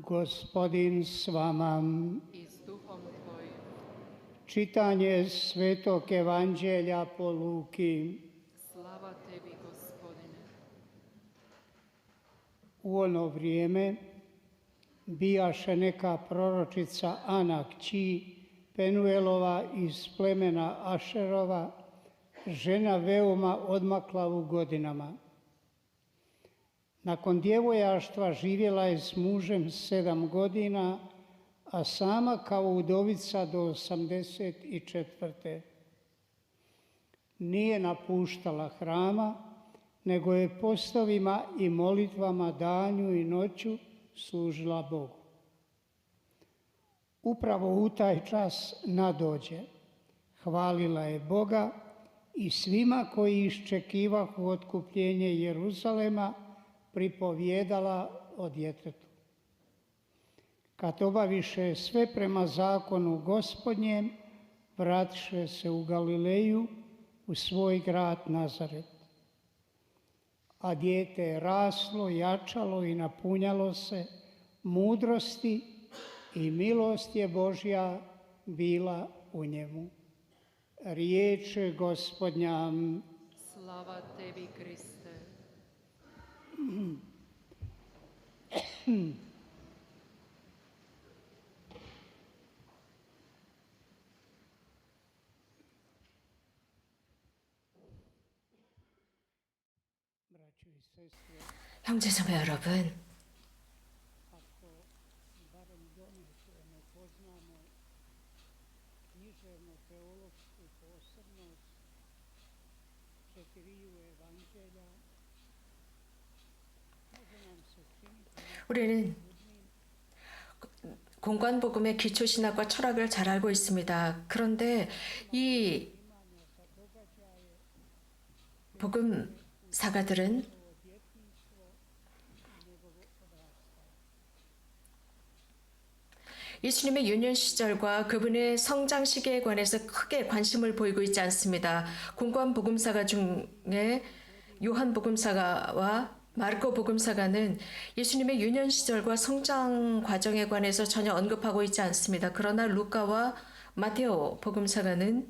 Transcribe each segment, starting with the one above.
Gospodin s vama. I s duhom tvojim. Čitanje Svetog Evanđelja po Luki. Slava tebi, Gospodine. U ono vrijeme bijaše neka proročica Ana kći Penuelova iz plemena Ašerova, žena veoma odmakla u godinama. Nakon djevojaštva živjela je s mužem 7 godina, a sama kao udovica do 84. Nije napuštala hrama, nego je postovima i molitvama danju i noću služila Bogu. Upravo u taj čas nadođe, hvalila je Boga i svima koji iščekivahu otkupljenje Jeruzalema pripovjedala o djetetu. Kad obaviše sve prema zakonu Gospodnjem, vratiše se u Galileju, u svoj grad Nazaret. A dijete je raslo, jačalo i napunjalo se mudrosti i milost je Božja bila u njemu. Riječ Gospodnja. Slava tebi, Kriste. 형제자매 여러분, 우리는 공관복음의 기초신학과 철학을 잘 알고 있습니다. 그런데 이 복음사가들은 예수님의 유년 시절과 그분의 성장 시기에 관해서 크게 관심을 보이고 있지 않습니다. 공관 복음사가 중에 요한 복음사가와 마르코 복음사가는 예수님의 유년 시절과 성장 과정에 관해서 전혀 언급하고 있지 않습니다. 그러나 루카와 마테오 복음사가는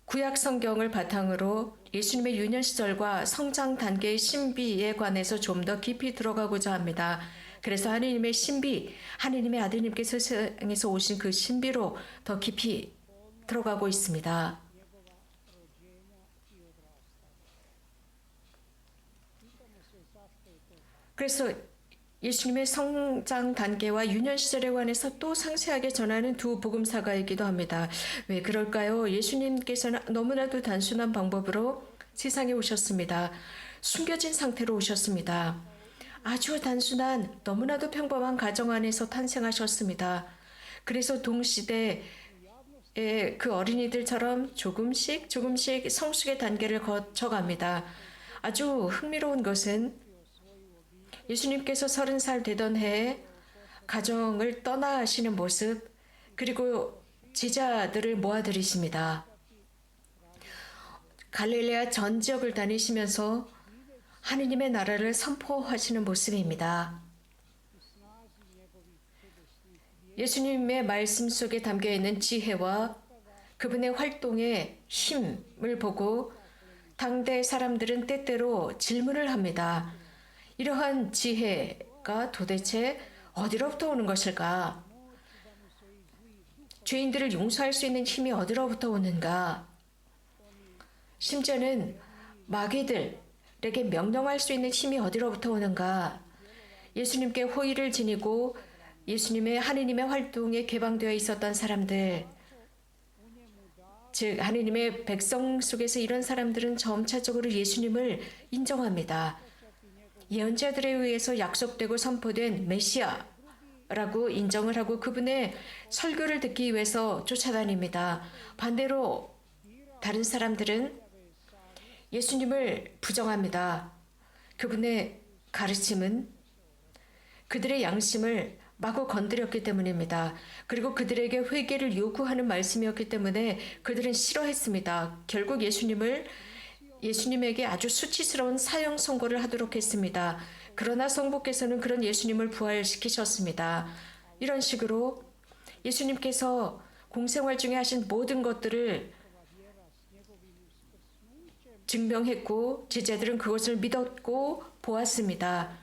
구약 성경을 바탕으로 예수님의 유년 시절과 성장 단계의 신비에 관해서 좀 더 깊이 들어가고자 합니다. 그래서 하느님의 신비, 하느님의 아들님께서 세상에서 오신 그 신비로 더 깊이 들어가고 있습니다. 그래서 예수님의 성장 단계와 유년 시절에 관해서 또 상세하게 전하는 두 복음사가이기도 합니다. 왜 그럴까요? 예수님께서는 너무나도 단순한 방법으로 세상에 오셨습니다. 숨겨진 상태로 오셨습니다. 아주 단순한 너무나도 평범한 가정 안에서 탄생하셨습니다. 그래서 동시대의 그 어린이들처럼 조금씩 성숙의 단계를 거쳐갑니다. 아주 흥미로운 것은 예수님께서 30살 되던 해에 가정을 떠나시는 모습, 그리고 제자들을 모아들이십니다. 갈릴레아 전 지역을 다니시면서 하느님의 나라를 선포하시는 모습입니다. 예수님의 말씀 속에 담겨있는 지혜와 그분의 활동의 힘을 보고 당대 사람들은 때때로 질문을 합니다. 이러한 지혜가 도대체 어디로부터 오는 것일까? 죄인들을 용서할 수 있는 힘이 어디로부터 오는가? 심지어는 마귀들에게 명령할 수 있는 힘이 어디로부터 오는가? 예수님께 호의를 지니고 예수님의 하느님의 활동에 개방되어 있었던 사람들, 즉 하느님의 백성 속에서 이런 사람들은 점차적으로 예수님을 인정합니다. 예언자들에 의해서 약속되고 선포된 메시아라고 인정을 하고 그분의 설교를 듣기 위해서 쫓아다닙니다. 반대로 다른 사람들은 예수님을 부정합니다. 그분의 가르침은 그들의 양심을 마구 건드렸기 때문입니다. 그리고 그들에게 회개를 요구하는 말씀이었기 때문에 그들은 싫어했습니다. 결국 예수님을 예수님에게 아주 수치스러운 사형 선고를 하도록 했습니다. 그러나 성부께서는 그런 예수님을 부활시키셨습니다. 이런 식으로 예수님께서 공생활 중에 하신 모든 것들을 증명했고 제자들은 그것을 믿었고 보았습니다.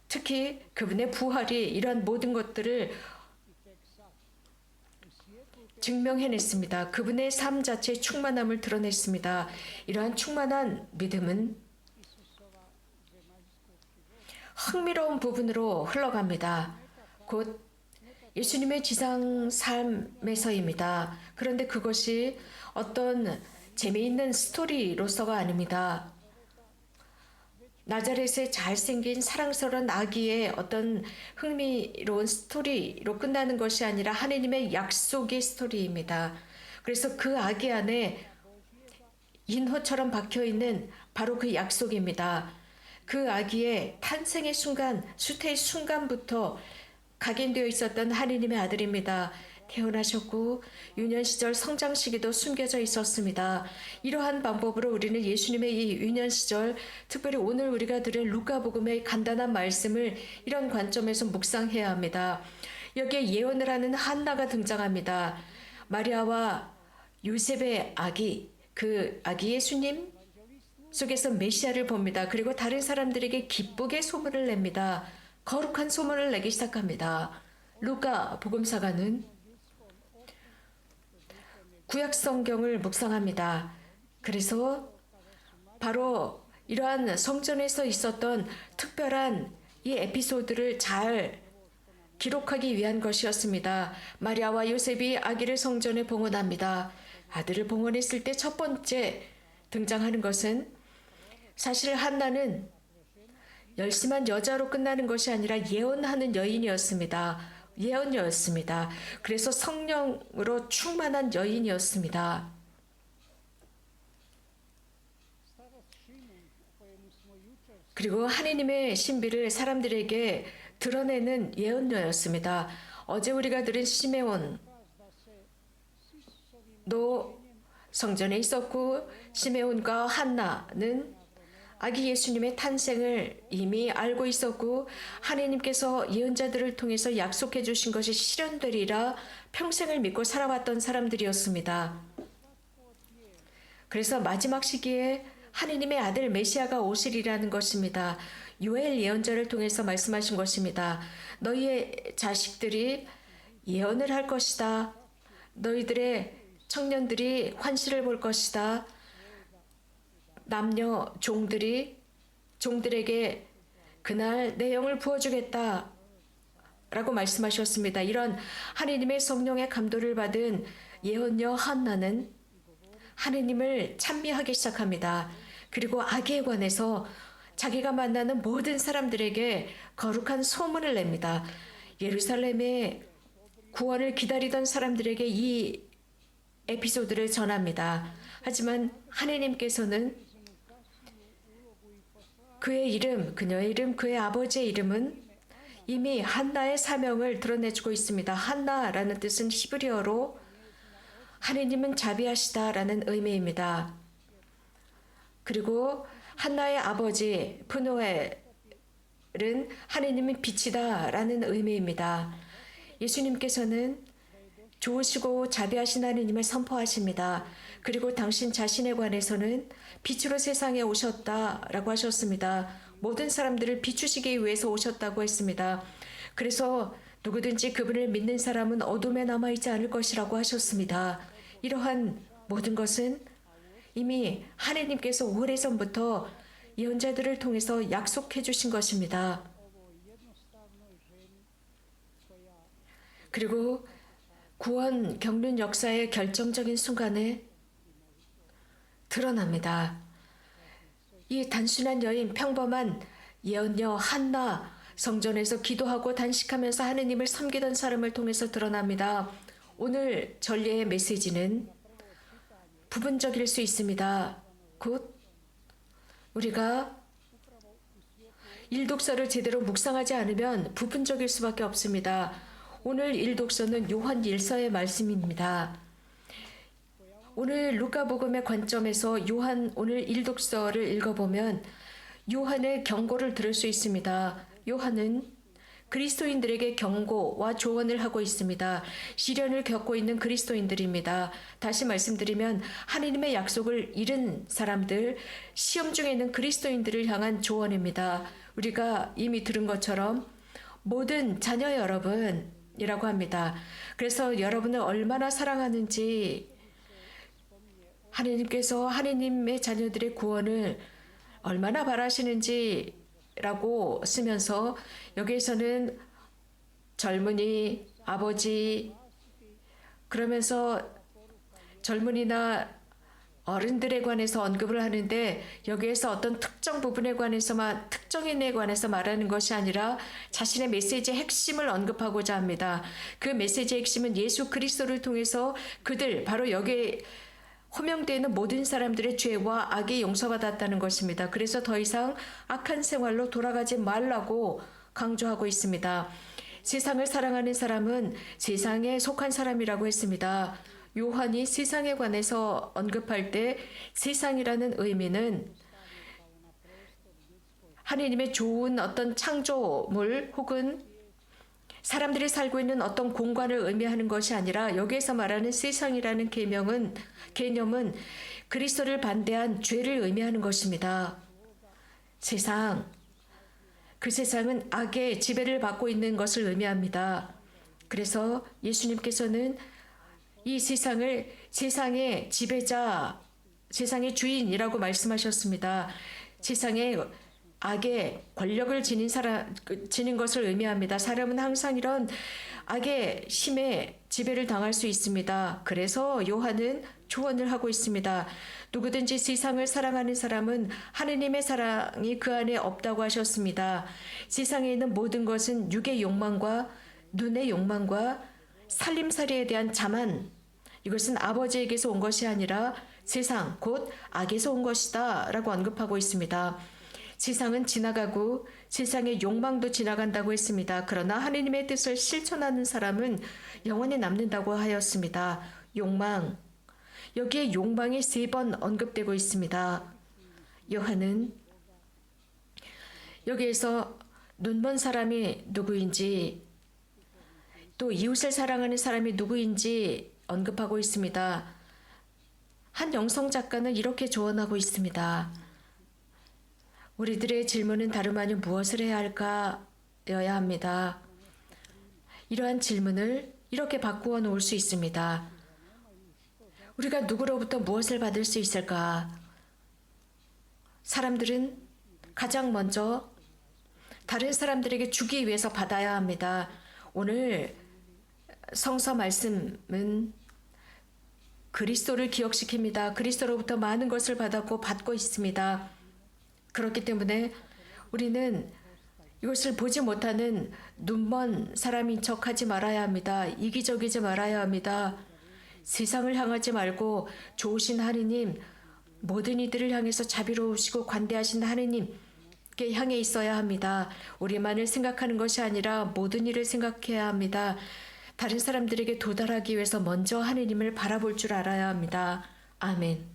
특히 그분의 부활이 이러한 모든 것들을 증명해냈습니다. 그분의 삶 자체의 충만함을 드러냈습니다. 이러한 충만한 믿음은 흥미로운 부분으로 흘러갑니다. 곧 예수님의 지상 삶에서입니다. 그런데 그것이 어떤 재미있는 스토리로서가 아닙니다. 나자렛의 잘생긴 사랑스러운 아기의 어떤 흥미로운 스토리로 끝나는 것이 아니라 하느님의 약속의 스토리입니다. 그래서 그 아기 안에 인호처럼 박혀있는 바로 그 약속입니다. 그 아기의 탄생의 순간, 수태의 순간부터 각인되어 있었던 하느님의 아들입니다. 태어나셨고 유년 시절 성장 시기도 숨겨져 있었습니다. 이러한 방법으로 우리는 예수님의 이 유년 시절, 특별히 오늘 우리가 들은 루카복음의 간단한 말씀을 이런 관점에서 묵상해야 합니다. 여기에 예언을 하는 한나가 등장합니다. 마리아와 요셉의 아기, 그 아기 예수님 속에서 메시아를 봅니다. 그리고 다른 사람들에게 기쁘게 소문을 냅니다. 거룩한 소문을 내기 시작합니다. 루카 복음사가는 구약 성경을 묵상합니다. 그래서 바로 이러한 성전에서 있었던 특별한 이 에피소드를 잘 기록하기 위한 것이었습니다. 마리아와 요셉이 아기를 성전에 봉헌합니다. 아들을 봉헌했을 때 첫 번째 등장하는 것은 사실 한나는 열심한 여자로 끝나는 것이 아니라 예언하는 여인이었습니다. 예언녀였습니다. 그래서 성령으로 충만한 여인이었습니다. 그리고 하느님의 신비를 사람들에게 드러내는 예언녀였습니다. 어제 우리가 들은 시메온도 성전에 있었고 시메온과 한나는 아기 예수님의 탄생을 이미 알고 있었고 하나님께서 예언자들을 통해서 약속해 주신 것이 실현되리라 평생을 믿고 살아왔던 사람들이었습니다. 그래서 마지막 시기에 하나님의 아들 메시아가 오시리라는 것입니다. 요엘 예언자를 통해서 말씀하신 것입니다. 너희의 자식들이 예언을 할 것이다. 너희들의 청년들이 환시를 볼 것이다. 남녀 종들에게 그날 내 영을 부어주겠다 라고 말씀하셨습니다. 이런 하느님의 성령의 감도를 받은 예언녀 한나는 하느님을 찬미하기 시작합니다. 그리고 아기에 관해서 자기가 만나는 모든 사람들에게 거룩한 소문을 냅니다. 예루살렘의 구원을 기다리던 사람들에게 이 에피소드를 전합니다. 하지만 하느님께서는 그의 이름, 그녀의 이름, 그의 아버지의 이름은 이미 한나의 사명을 드러내주고 있습니다. 한나라는 뜻은 히브리어로 하느님은 자비하시다라는 의미입니다. 그리고 한나의 아버지 푸노엘은 하느님은 빛이다라는 의미입니다. 예수님께서는 좋으시고 자비하신 하느님을 선포하십니다. 그리고 당신 자신에 관해서는 빛으로 세상에 오셨다라고 하셨습니다. 모든 사람들을 비추시기 위해서 오셨다고 했습니다. 그래서 누구든지 그분을 믿는 사람은 어둠에 남아있지 않을 것이라고 하셨습니다. 이러한 모든 것은 이미 하느님께서 오래전부터 예언자들을 통해서 약속해 주신 것입니다. 그리고 구원 겪는 역사의 결정적인 순간에 드러납니다. 이 단순한 여인, 평범한 예언녀 한나, 성전에서 기도하고 단식하면서 하느님을 섬기던 사람을 통해서 드러납니다. 오늘 전례의 메시지는 부분적일 수 있습니다. 곧 우리가 일독서를 제대로 묵상하지 않으면 부분적일 수밖에 없습니다. 오늘 일독서는 요한 1서의 말씀입니다. 오늘 루카복음의 관점에서 요한 오늘 일독서를 읽어보면 요한의 경고를 들을 수 있습니다. 요한은 그리스도인들에게 경고와 조언을 하고 있습니다. 시련을 겪고 있는 그리스도인들입니다. 다시 말씀드리면 하나님의 약속을 잃은 사람들, 시험 중에 있는 그리스도인들을 향한 조언입니다. 우리가 이미 들은 것처럼 모든 자녀 여러분이라고 합니다. 그래서 여러분을 얼마나 사랑하는지 하나님께서 하나님의 자녀들의 구원을 얼마나 바라시는지라고 쓰면서 여기에서는 젊은이, 아버지 그러면서 젊은이나 어른들에 관해서 언급을 하는데 여기에서 어떤 특정 부분에 관해서만 특정인에 관해서 말하는 것이 아니라 자신의 메시지의 핵심을 언급하고자 합니다. 그 메시지의 핵심은 예수 그리스도를 통해서 그들 바로 여기에 호명되는 모든 사람들의 죄와 악이 용서받았다는 것입니다. 그래서 더 이상 악한 생활로 돌아가지 말라고 강조하고 있습니다. 세상을 사랑하는 사람은 세상에 속한 사람이라고 했습니다. 요한이 세상에 관해서 언급할 때 세상이라는 의미는 하나님의 좋은 어떤 창조물 혹은 사람들이 살고 있는 어떤 공간을 의미하는 것이 아니라 여기에서 말하는 세상이라는 개념은 그리스도를 반대한 죄를 의미하는 것입니다. 그 세상은 악의 지배를 받고 있는 것을 의미합니다. 그래서 예수님께서는 이 세상을 세상의 지배자, 세상의 주인이라고 말씀하셨습니다. 세상에 악의 권력을 지닌 것을 의미합니다. 사람은 항상 이런 악의 힘에 지배를 당할 수 있습니다. 그래서 요한은 조언을 하고 있습니다. 누구든지 세상을 사랑하는 사람은 하느님의 사랑이 그 안에 없다고 하셨습니다. 세상에 있는 모든 것은 육의 욕망과 눈의 욕망과 살림살이에 대한 자만, 이것은 아버지에게서 온 것이 아니라 세상 곧 악에서 온 것이다 라고 언급하고 있습니다. 세상은 지나가고 세상의 욕망도 지나간다고 했습니다. 그러나 하느님의 뜻을 실천하는 사람은 영원히 남는다고 하였습니다. 욕망, 여기에 욕망이 3번 언급되고 있습니다. 요한은 여기에서 눈먼 사람이 누구인지 또 이웃을 사랑하는 사람이 누구인지 언급하고 있습니다. 한 영성 작가는 이렇게 조언하고 있습니다. 우리들의 질문은 다름 아닌 무엇을 해야 할까여야 합니다. 이러한 질문을 이렇게 바꾸어 놓을 수 있습니다. 우리가 누구로부터 무엇을 받을 수 있을까? 사람들은 가장 먼저 다른 사람들에게 주기 위해서 받아야 합니다. 오늘 성서 말씀은 그리스도를 기억시킵니다. 그리스도로부터 많은 것을 받았고 받고 있습니다. 그렇기 때문에 우리는 이것을 보지 못하는 눈먼 사람인 척하지 말아야 합니다. 이기적이지 말아야 합니다. 세상을 향하지 말고 좋으신 하느님, 모든 이들을 향해서 자비로우시고 관대하신 하느님께 향해 있어야 합니다. 우리만을 생각하는 것이 아니라 모든 일을 생각해야 합니다. 다른 사람들에게 도달하기 위해서 먼저 하느님을 바라볼 줄 알아야 합니다. 아멘.